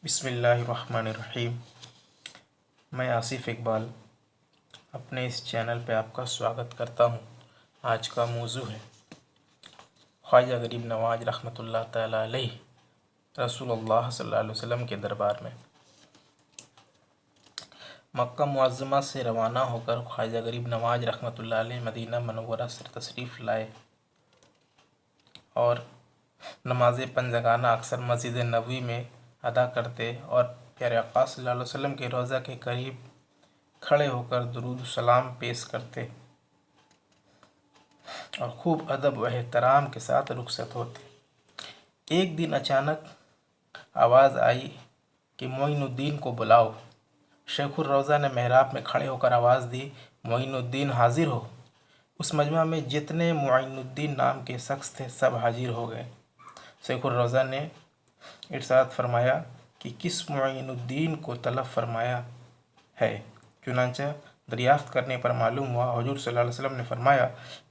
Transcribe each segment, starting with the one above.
बिस्मिल्लाहिर्रहमानिर्रहीम। मैं आसिफ़ इकबाल अपने इस चैनल पे आपका स्वागत करता हूँ। आज का मौजू है ख्वाजा गरीब नवाज रहमतुल्लाह ताला अलैह रसूलुल्लाह सल्लल्लाहु अलैहि वसल्लम के दरबार में। मक्का मुअज़्ज़मा से रवाना होकर ख्वाजा गरीब नवाज रहमतुल्लाह अलैह मदीना मनव्वरा से तशरीफ़ लाए और नमाज पंजगाना अक्सर मस्जिद नबवी में अदा करते और प्यारे आका सल्लल्लाहु अलैहि वसल्लम के रोज़ा के करीब खड़े होकर दुरूद सलाम पेश करते और खूब अदब व एहतराम के साथ रुखसत होते। एक दिन अचानक आवाज़ आई कि मोइनुद्दीन को बुलाओ। शेखुर रोज़ा ने मेहराब में खड़े होकर आवाज़ दी, मोइनुद्दीन हाजिर हो। उस मजमा में जितने मोइनुद्दीन नाम के शख्स थे सब हाजिर हो गए। शेखुर रोज़ा ने इरशाद फरमाया कि किस मोइनुद्दीन को तलब फरमाया है। चुनांचे दरियाफ्त करने पर मालूम हुआ हुजूर सल्लल्लाहु अलैहि वसल्लम ने फरमाया,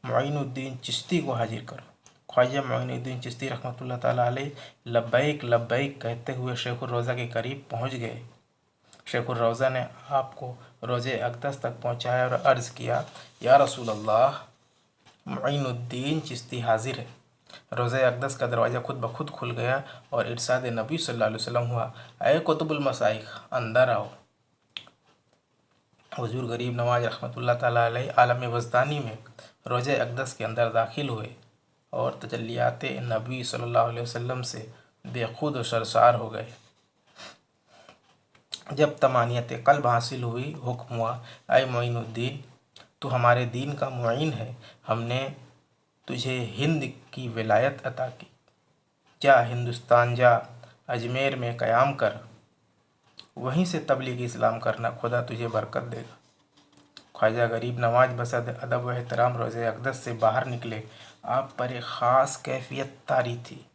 मोइनुद्दीन चिश्ती को हाजिर करो। ख्वाजा मोइनुद्दीन चिश्ती रहमतुल्लाह ताला अलैह लब्बैक लब्बैक कहते हुए शेखुर रोज़ा के करीब पहुँच गए। शेखुर रोज़ा ने आपको रोज़े अक़दस तक पहुँचाया और अर्ज़ किया, या रसूल अल्लाह, मोइनुद्दीन चिश्ती हाजिर है। रोज़े अक़दस का दरवाज़ा खुद ब खुद खुल गया और इरशाद नबी सल्लल्लाहु अलैहि वसल्लम हुआ, ऐ कुतुबुल मसाइख, अंदर आओ। हुजूर गरीब नवाज रहमतुल्लाह ताला अलैह आलम वज़दानी में रोज़े अक़दस के अंदर दाखिल हुए और तजल्लियात नबी सल्लल्लाहु अलैहि वसल्लम से बेखुद सरसार हो गए। जब तमानियत क़ल्ब हासिल हुई, हुक्म हुआ, ऐ मोइनुद्दीन, तू हमारे दीन का मुईन है। हमने तुझे हिंद की विलायत अता की। जा हिंदुस्तान जा, अजमेर में क़याम कर, वहीं से तबलीग इस्लाम करना, खुदा तुझे बरकत देगा। ख्वाजा गरीब नवाज बसद अदब व एहतराम रोज़े अक़दस से बाहर निकले। आप पर एक ख़ास कैफियत तारी थी।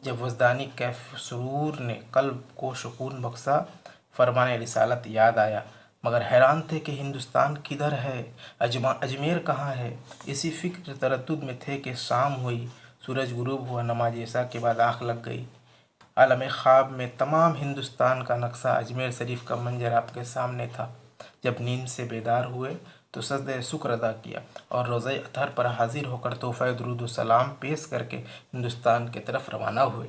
जब वज़दानी कैफ सुरूर ने कल्ब को सुकून बख्शा, फरमाने रिसालत याद आया, मगर हैरान थे कि हिंदुस्तान किधर है, अजमेर कहाँ है। इसी फ़िक्र तरद्दुद में थे कि शाम हुई, सूरज गुरूब हुआ, नमाज इशा के बाद आँख लग गई। आलम ख्वाब में तमाम हिंदुस्तान का नक्शा, अजमेर शरीफ का मंजर आपके सामने था। जब नींद से बेदार हुए तो सजदे शुक्र अदा किया और रोज़े अतहर पर हाजिर होकर तोहफ़ा दुरूद सलाम पेश करके हिंदुस्तान की तरफ रवाना हुए।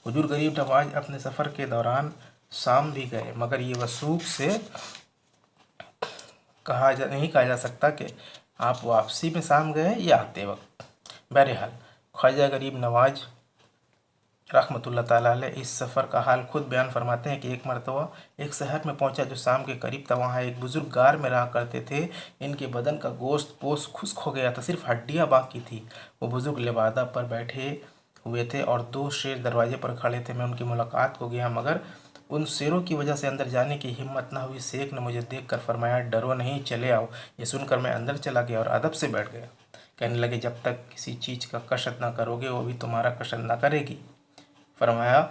हुजूर गरीब नवाज अपने सफ़र के दौरान शाम भी गए, मगर ये वसूख से नहीं कहा जा सकता कि आप वापसी में शाम गए या आते वक्त। बहरहाल ख्वाजा गरीब नवाज रहमतुल्लाह ताला अलैह इस सफ़र का हाल खुद बयान फरमाते हैं कि एक मरतबा एक शहर में पहुंचा जो शाम के करीब था। वहाँ एक बुज़ुर्ग गार में रहा करते थे। इनके बदन का गोश्त पोस्ट खुश्क हो गया था, सिर्फ हड्डियाँ बाकी थी। वो बुज़ुर्ग लिबादा पर बैठे हुए थे और दो शेर दरवाजे पर खड़े थे। मैं उनकी मुलाकात को गया, मगर उन शेरों की वजह से अंदर जाने की हिम्मत न हुई। शेख ने मुझे देख कर फरमाया, डरो नहीं, चले आओ। ये सुनकर मैं अंदर चला गया और अदब से बैठ गया। कहने लगे, जब तक किसी चीज़ का कशद ना करोगे वो भी तुम्हारा कशद ना करेगी। फरमाया,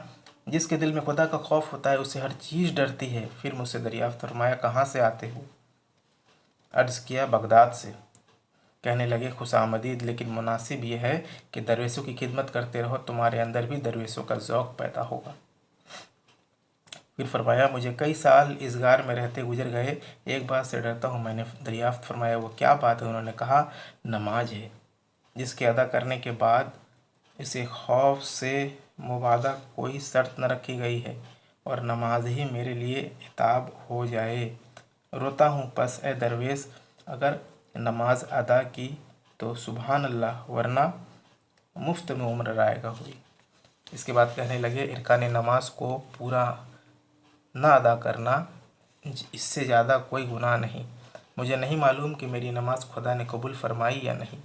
जिसके दिल में खुदा का खौफ होता है उसे हर चीज़ डरती है। फिर मुझसे दरियाफ्त फरमाया, कहाँ से आते हो? अर्ज़ किया, बगदाद से। कहने लगे, खुशामदीद, लेकिन मुनासिब यह है कि दरवेशों की खिदमत करते रहो, तुम्हारे अंदर भी दरवेशों का ज़ौक़ पैदा होगा। फिर फरमाया, मुझे कई साल इस गार में रहते गुजर गए, एक बात से डरता हूँ। मैंने दरियाफ्त फरमाया, वो क्या बात है? उन्होंने कहा, नमाज है, जिसके अदा करने के बाद इसे खौफ से मुबादा कोई शर्त न रखी गई है और नमाज ही मेरे लिए इताब हो जाए। रोता हूँ पस ए दरवेश, अगर नमाज अदा की तो सुबहान अल्लाह, वरना मुफ्त में उम्र रायगा हुई। इसके बाद कहने लगे, इरकान नमाज को पूरा ना अदा करना, इससे ज़्यादा कोई गुनाह नहीं। मुझे नहीं मालूम कि मेरी नमाज खुदा ने कबूल फरमाई या नहीं।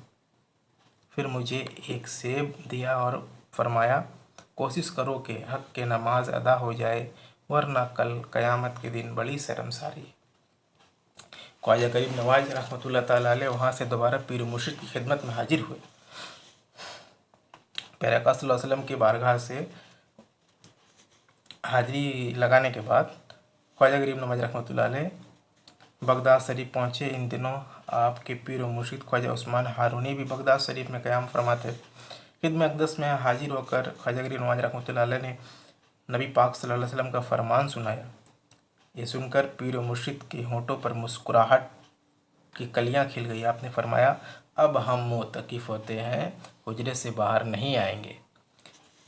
फिर मुझे एक सेब दिया और फरमाया, कोशिश करो कि हक के नमाज अदा हो जाए, वरना कल क़यामत के दिन बड़ी शर्मसारी। ख्वाजा गरीब नवाज रहमतुल्लाह ताला अलैह वहाँ से दोबारा पीर मुर्शिद की खिदमत में हाजिर हुए। प्यारे आका सल्लल्लाहु अलैहि वसल्लम की बारगाह से हाजिरी लगाने के बाद ख्वाजा गरीब नवाज रहमतुल्लाह अलैह बगदाद शरीफ पहुँचे। इन दिनों आपके पीर मुर्शिद ख्वाजा उस्मान हारूनी भी बगदाद शरीफ में क़याम फरमाते। खिदमत अक़दस में हाजिर होकर ख्वाजा गरीब नवाज रहमतुल्लाह अलैह ने नबी पाक सल्लल्लाहु अलैहि वसल्लम का फरमान सुनाया। ये सुनकर पीर व मुर्शिद के होंठों पर मुस्कुराहट की कलियां खिल गई। आपने फरमाया, अब हम मोतकिफ होते हैं, हुजरे से बाहर नहीं आएंगे।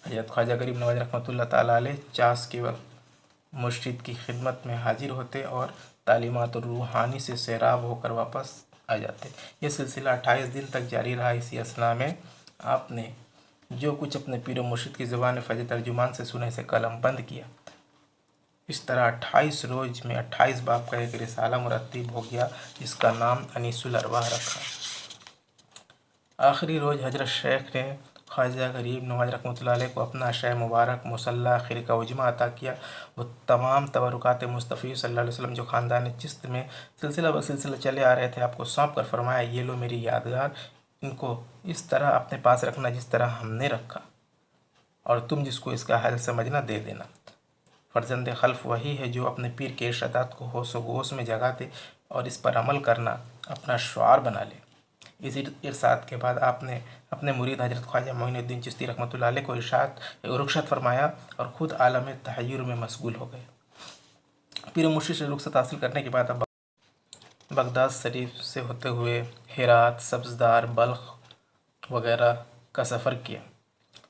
हज़रत ख्वाजा गरीब नवाज रहमतुल्लाह ताला अलैह चास के वक्त मुर्शिद की खिदमत में हाजिर होते और तालीमात रूहानी से सैराब होकर वापस आ जाते। ये सिलसिला 28 दिन तक जारी रहा। इसी असना में आपने जो कुछ अपने पीर व मुर्शिद की ज़ुबान फज तर्जुमान से सुने से कलम बंद किया। इस तरह 28 रोज़ में 28 बाब का एक रिसाला मुरत्तिब हो गया, जिसका नाम अनीसुल अरवाह रखा। आखिरी रोज़ हज़रत शेख ने ख्वाजा गरीब नवाज रहमतुल्लाह अलैह को अपना शय मुबारक मुसल्ला खिरका उजमा अता किया। वो तमाम तबरुकात मुस्तफ़ी सल्लल्लाहु अलैहि वसल्लम जो ख़ानदान चिश्त में सिलसिला ब सिलसिला चले आ रहे थे, आपको सौंप कर फरमाया, ये लो मेरी यादगार, इनको इस तरह अपने पास रखना जिस तरह हमने रखा, और तुम जिसको इसका हल समझना दे देना। फ़र्जंद खल्फ वही है जो अपने पीर के इरशादात को होश व गोश में जगा दे और इस पर अमल करना अपना शुआर बना ले। इस इरशाद के बाद आपने अपने मुरीद हज़रत ख्वाजा मोइनुद्दीन चिश्ती रहमतुल्लाह अलैह को रुखसत फरमाया और ख़ुद आलम तहय्युर में मशगूल हो गए। पीर मुर्शिद से रुखसत हासिल करने के बाद अब बगदाद शरीफ से होते हुए हेरात, सब्ज़दार, बल्ख वगैरह का सफ़र किया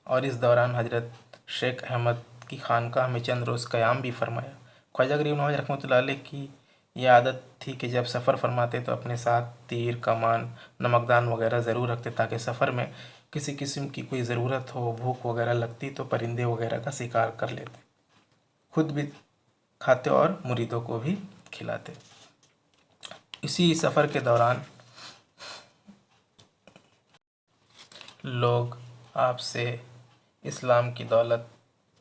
और इस दौरान हज़रत शेख अहमद की खानकाह में चंद रोज़ क़याम भी फरमाया। ख्वाजा गरीब नवाज रहमतुल्लाह अलैह की ये आदत थी कि जब सफ़र फरमाते तो अपने साथ तीर, कमान, नमकदान वगैरह ज़रूर रखते, ताकि सफ़र में किसी किस्म की कोई ज़रूरत हो, भूख वगैरह लगती तो परिंदे वगैरह का शिकार कर लेते, खुद भी खाते और मुरीदों को भी खिलाते। इसी सफ़र के दौरान लोग आपसे इस्लाम की दौलत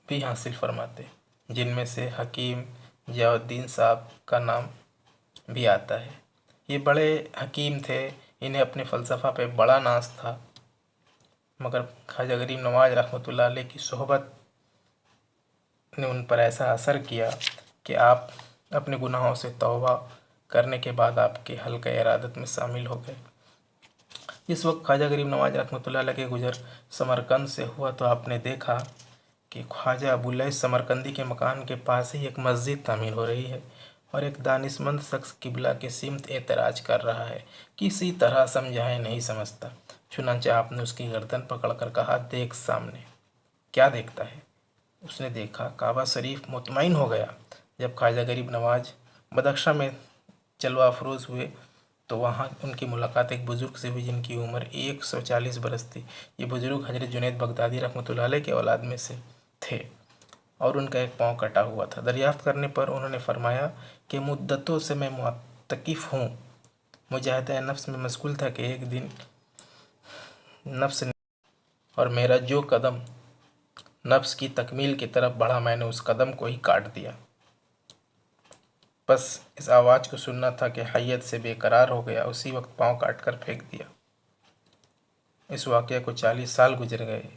भी हासिल फरमाते, जिनमें से हकीम ज़ियाउद्दीन साहब का नाम भी आता है। ये बड़े हकीम थे, इन्हें अपने फ़लसफ़ा पे बड़ा नाज था, मगर ख्वाजा गरीब नवाज रहमतुल्लाह अलैह की सोहबत ने उन पर ऐसा असर किया कि आप अपने गुनाहों से तौबा करने के बाद आपके हल्का इरादत में शामिल हो गए। इस वक्त ख्वाजा गरीब नवाज रहमतुल्लाह अलैह के गुजर समरकंद से हुआ तो आपने देखा कि ख्वाजा अबुलैस समरकंदी के मकान के पास ही एक मस्जिद तामीर हो रही है और एक दानिशमंद शख्स किबला के सिमत एतराज कर रहा है, किसी तरह समझाए नहीं समझता। चुनांचे आपने उसकी गर्दन पकड़कर कहा, देख सामने। क्या देखता है? उसने देखा काबा शरीफ। मुतमईन हो गया। जब ख्वाजा गरीब नवाज बदख्शा में जलवा अफरोज़ हुए तो वहाँ उनकी मुलाकात एक बुज़ुर्ग से हुई जिनकी उम्र 140 बरस थी। ये बुज़ुर्ग हज़रत जुनैद बगदादी रहमतुल्लाह अलैह के औलाद में से थे और उनका एक पाँव कटा हुआ था। दरियाफ़्त करने पर उन्होंने फरमाया कि मुद्दतों से मैं मुअत्तकिफ़ हूँ, मुजाहिदा नफ्स में मशगूल था कि एक दिन नफ्स ने और मेरा जो कदम नफ्स की तकमील की तरफ बढ़ा, मैंने उस कदम को ही काट दिया। बस इस आवाज़ को सुनना था कि हैयत से बेकरार हो गया, उसी वक्त पाँव काट कर फेंक दिया। इस वाक़े को 40 साल गुजर गए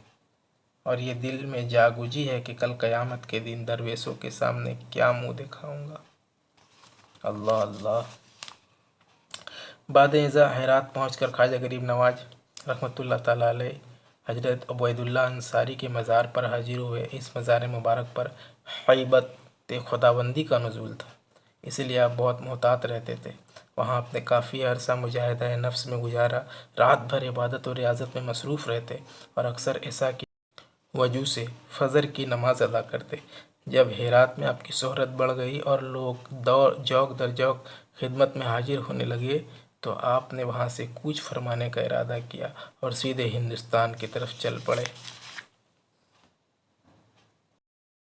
और ये दिल में जागुजी है कि कल क़यामत के दिन दरवेशों के सामने क्या मुँह दिखाऊंगा। अल्लाह अल्लाह। बाद इज़ा हेरात पहुँचकर ख्वाजा गरीब नवाज रहमतुल्लाह ताला अलैह हज़रत उबैदुल्लाह अंसारी के मज़ार पर हाजिर हुए। इस मज़ार मुबारक पर हैबत खुदाबंदी का नुज़ूल था, इसलिए आप बहुत मोहतात रहते थे। वहाँ आपने काफ़ी अरसा मुजाहिदा नफ्स में गुजारा, रात भर इबादत और रियाज़त में मसरूफ़ रहते और अक्सर ऐसा की वजू से फ़जर की नमाज अदा करते। जब हेरात में आपकी शोहरत बढ़ गई और लोग जौक दर जौक खिदमत में हाजिर होने लगे तो आपने वहाँ से कूच फरमाने का इरादा किया और सीधे हिंदुस्तान की तरफ चल पड़े।